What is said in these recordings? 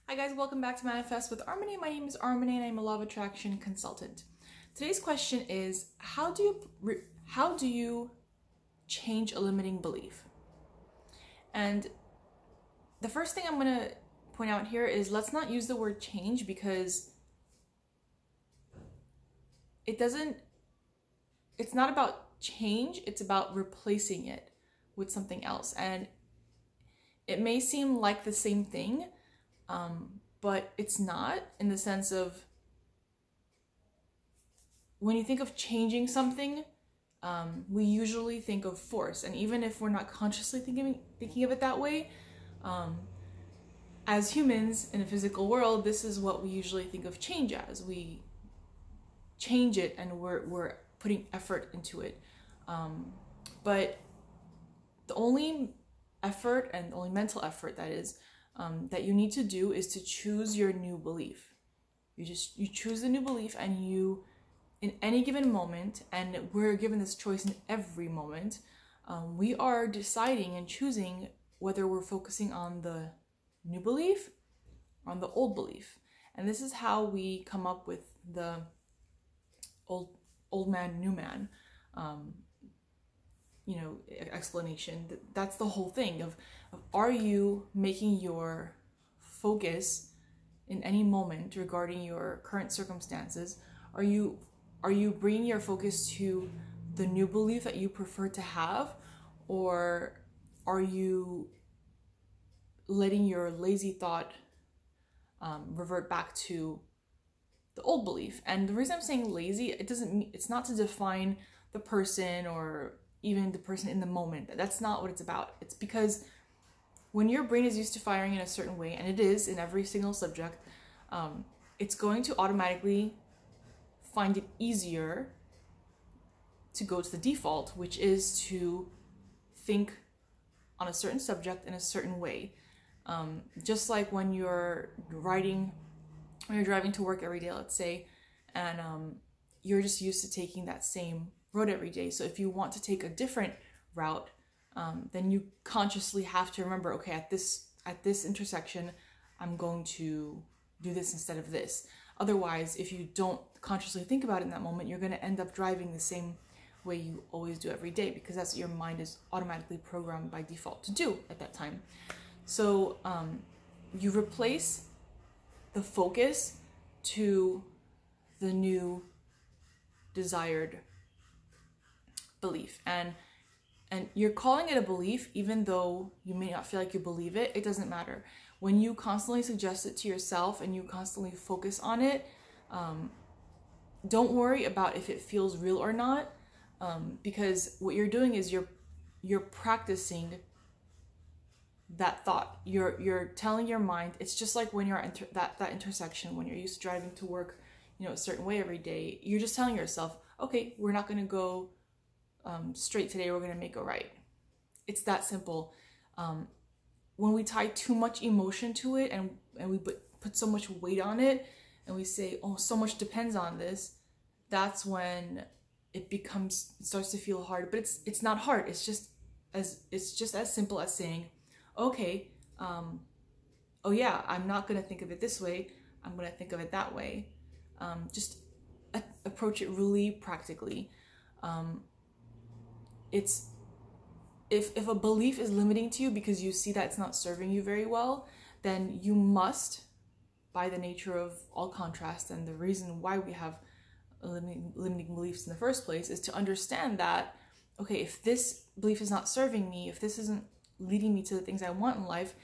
Hi guys, welcome back to Manifest with Armine. My name is Armine and I'm a law of attraction consultant. Today's question is how do you change a limiting belief? And the first thing I'm going to point out here is let's not use the word change because it's not about change, it's about replacing it with something else. And it may seem like the same thing, but it's not, in the sense of when you think of changing something, we usually think of force. And even if we're not consciously thinking of it that way, as humans in a physical world, this is what we usually think of change as. We change it and we're putting effort into it. But the only effort, and the only mental effort that is, that you need to do is to choose your new belief. You choose the new belief, and you, in any given moment, and we're given this choice in every moment, we are deciding and choosing whether we're focusing on the new belief or on the old belief. And this is how we come up with the old man, new man, explanation. That's the whole thing of are you making your focus in any moment regarding your current circumstances? Are you bringing your focus to the new belief that you prefer to have, or are you letting your lazy thought revert back to the old belief? And the reason I'm saying lazy, it's not to define the person or even the person in the moment. That's not what it's about. It's because when your brain is used to firing in a certain way, and it is in every single subject, it's going to automatically find it easier to go to the default, which is to think on a certain subject in a certain way. Just like when you're driving to work every day, let's say, and you're just used to taking that same road every day. So if you want to take a different route, then you consciously have to remember, okay, at this intersection, I'm going to do this instead of this. Otherwise, if you don't consciously think about it in that moment, you're going to end up driving the same way you always do every day, because that's what your mind is automatically programmed by default to do at that time. So you replace the focus to the new desired belief, and you're calling it a belief even though you may not feel like you believe it. It doesn't matter. When you constantly suggest it to yourself and you constantly focus on it, don't worry about if it feels real or not, because what you're doing is you're practicing that thought. You're telling your mind. It's just like when you're at that intersection, when you're used to driving to work, a certain way every day. You're just telling yourself, okay, we're not going to go straight today, we're going to make a right. It's that simple. When we tie too much emotion to it, and we put so much weight on it, and we say, oh, so much depends on this, that's when it starts to feel hard. But it's not hard. It's just as simple as saying, okay, oh yeah, I'm not going to think of it this way, I'm going to think of it that way. Just approach it really practically. It's if a belief is limiting to you because you see that it's not serving you very well, then you must, by the nature of all contrast and the reason why we have limiting beliefs in the first place, is to understand that, okay, if this belief is not serving me, if this isn't leading me to the things I want in life,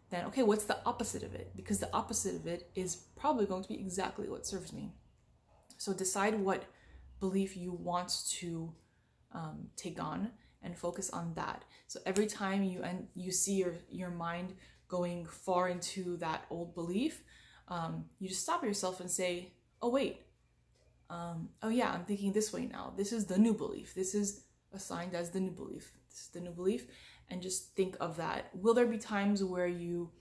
then okay, what's the opposite of it? Because the opposite of it is probably going to be exactly what serves me. So decide what belief you want to take on and focus on that. So every time you see your mind going far into that old belief, you just stop yourself and say, oh wait, oh yeah, I'm thinking this way now. This is the new belief. This is assigned as the new belief. This is the new belief. And just think of that. Will there be times where you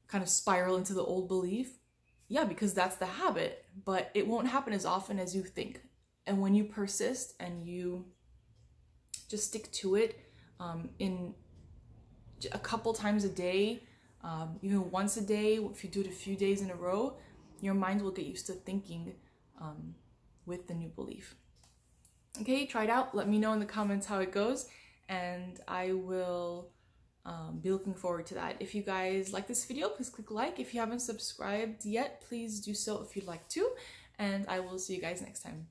kind of spiral into the old belief? Yeah, because that's the habit, but it won't happen as often as you think. And when you persist and you just stick to it, in a couple times a day, even once a day. If you do it a few days in a row, your mind will get used to thinking with the new belief. Okay, try it out. Let me know in the comments how it goes, and I will be looking forward to that. If you guys like this video, please click like. If you haven't subscribed yet, please do so if you'd like to, and I will see you guys next time.